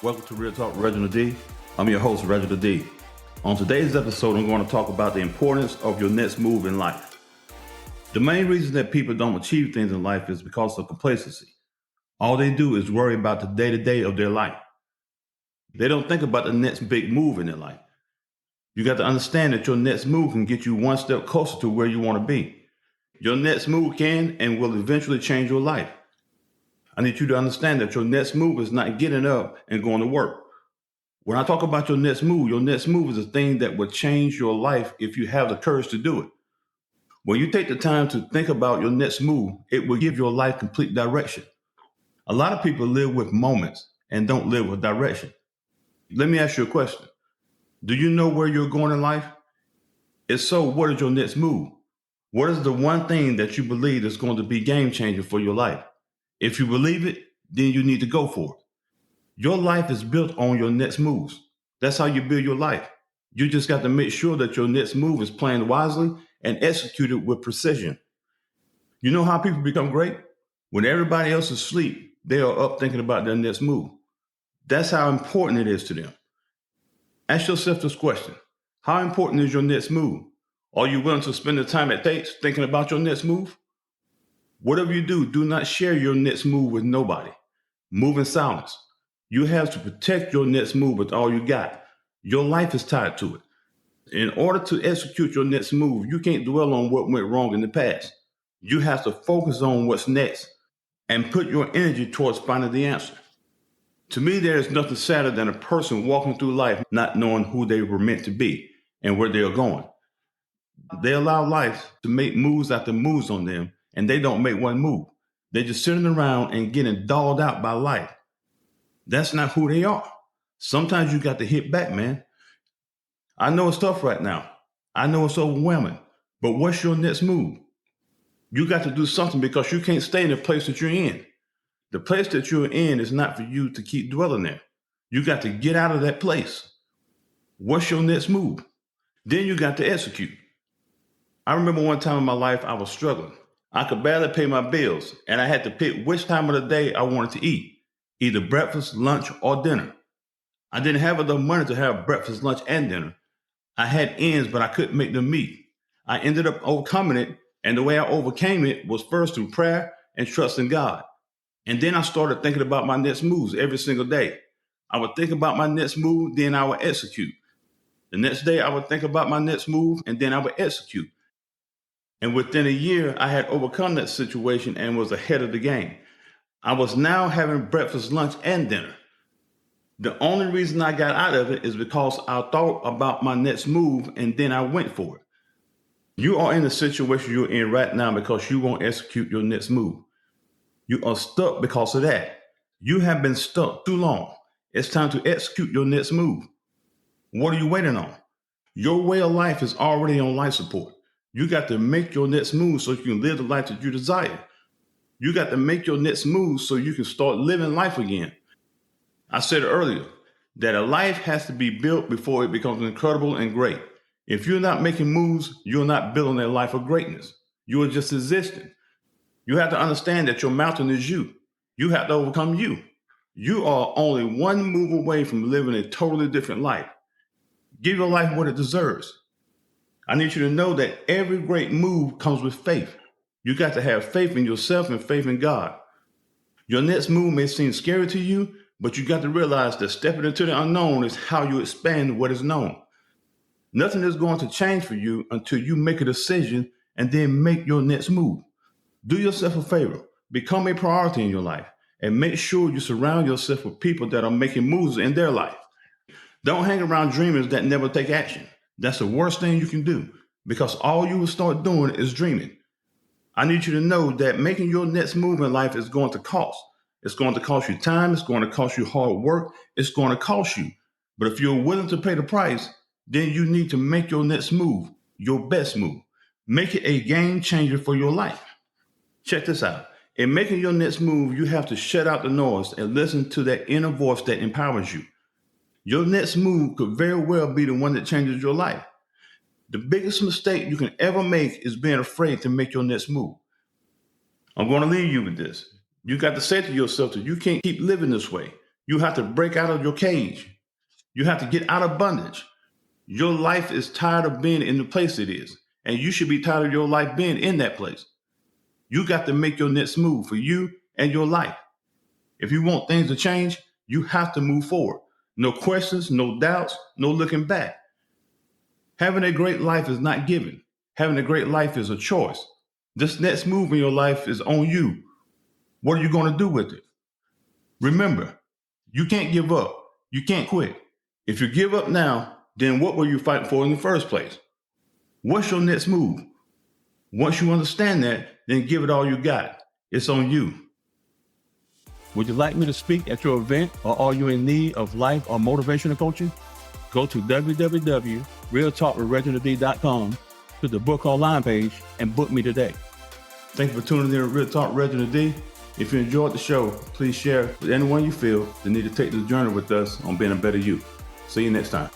Welcome to Real Talk with Reginald D. I'm your host, Reginald D. On today's episode, I'm going to talk about the importance of your next move in life. The main reason that people don't achieve things in life is because of complacency. All they do is worry about the day-to-day of their life. They don't think about the next big move in their life. You got to understand that your next move can get you one step closer to where you want to be. Your next move can and will eventually change your life. I need you to understand that your next move is not getting up and going to work. When I talk about your next move is a thing that will change your life if you have the courage to do it. When you take the time to think about your next move, it will give your life complete direction. A lot of people live with moments and don't live with direction. Let me ask you a question. Do you know where you're going in life? If so, what is your next move? What is the one thing that you believe is going to be game changer for your life? If you believe it, then you need to go for it. Your life is built on your next moves. That's how you build your life. You just got to make sure that your next move is planned wisely and executed with precision. You know how people become great? When everybody else is asleep, they are up thinking about their next move. That's how important it is to them. Ask yourself this question. How important is your next move? Are you willing to spend the time it takes thinking about your next move? Whatever you do not share your next move with nobody. Move in silence. You have to protect your next move with all you got. Your life is tied to it. In order to execute your next move, you can't dwell on what went wrong in the past. You have to focus on what's next and put your energy towards finding the answer. To me, there is nothing sadder than a person walking through life not knowing who they were meant to be and where they are going. They allow life to make moves after moves on them, and they don't make one move. They're just sitting around and getting dogged out by life. That's not who they are. Sometimes you got to hit back, man. I know it's tough right now. I know it's overwhelming. But what's your next move? You got to do something because you can't stay in the place that you're in. The place that you're in is not for you to keep dwelling there. You got to get out of that place. What's your next move? Then you got to execute. I remember one time in my life I was struggling. I could barely pay my bills, and I had to pick which time of the day I wanted to eat, either breakfast, lunch, or dinner. I didn't have enough money to have breakfast, lunch, and dinner. I had ends, but I couldn't make them meet. I ended up overcoming it, and the way I overcame it was first through prayer and trust in God. And then I started thinking about my next moves every single day. I would think about my next move, then I would execute. The next day I would think about my next move, and then I would execute. And within a year, I had overcome that situation and was ahead of the game. I was now having breakfast, lunch, and dinner. The only reason I got out of it is because I thought about my next move and then I went for it. You are in the situation you're in right now because you won't execute your next move. You are stuck because of that. You have been stuck too long. It's time to execute your next move. What are you waiting on? Your way of life is already on life support. You got to make your next move so you can live the life that you desire. You got to make your next move so you can start living life again. I said earlier that a life has to be built before it becomes incredible and great. If you're not making moves, you're not building a life of greatness. You are just existing. You have to understand that your mountain is you. You have to overcome you. You are only one move away from living a totally different life. Give your life what it deserves. I need you to know that every great move comes with faith. You got to have faith in yourself and faith in God. Your next move may seem scary to you, but you got to realize that stepping into the unknown is how you expand what is known. Nothing is going to change for you until you make a decision and then make your next move. Do yourself a favor, become a priority in your life, and make sure you surround yourself with people that are making moves in their life. Don't hang around dreamers that never take action. That's the worst thing you can do because all you will start doing is dreaming. I need you to know that making your next move in life is going to cost. It's going to cost you time. It's going to cost you hard work. It's going to cost you. But if you're willing to pay the price, then you need to make your next move your best move. Make it a game changer for your life. Check this out. In making your next move, you have to shut out the noise and listen to that inner voice that empowers you. Your next move could very well be the one that changes your life. The biggest mistake you can ever make is being afraid to make your next move. I'm going to leave you with this. You got to say to yourself that you can't keep living this way. You have to break out of your cage. You have to get out of bondage. Your life is tired of being in the place it is, and you should be tired of your life being in that place. You got to make your next move for you and your life. If you want things to change, you have to move forward. No questions, no doubts, no looking back. Having a great life is not given. Having a great life is a choice. This next move in your life is on you. What are you going to do with it? Remember, you can't give up. You can't quit. If you give up now, then what were you fighting for in the first place? What's your next move? Once you understand that, then give it all you got. It's on you. Would you like me to speak at your event, or are you in need of life or motivational coaching? Go to www.realtalkwithreginald.com to the book online page and book me today. Thank you for tuning in to Real Talk Reginald D. If you enjoyed the show, please share with anyone you feel that need to take this journey with us on being a better you. See you next time.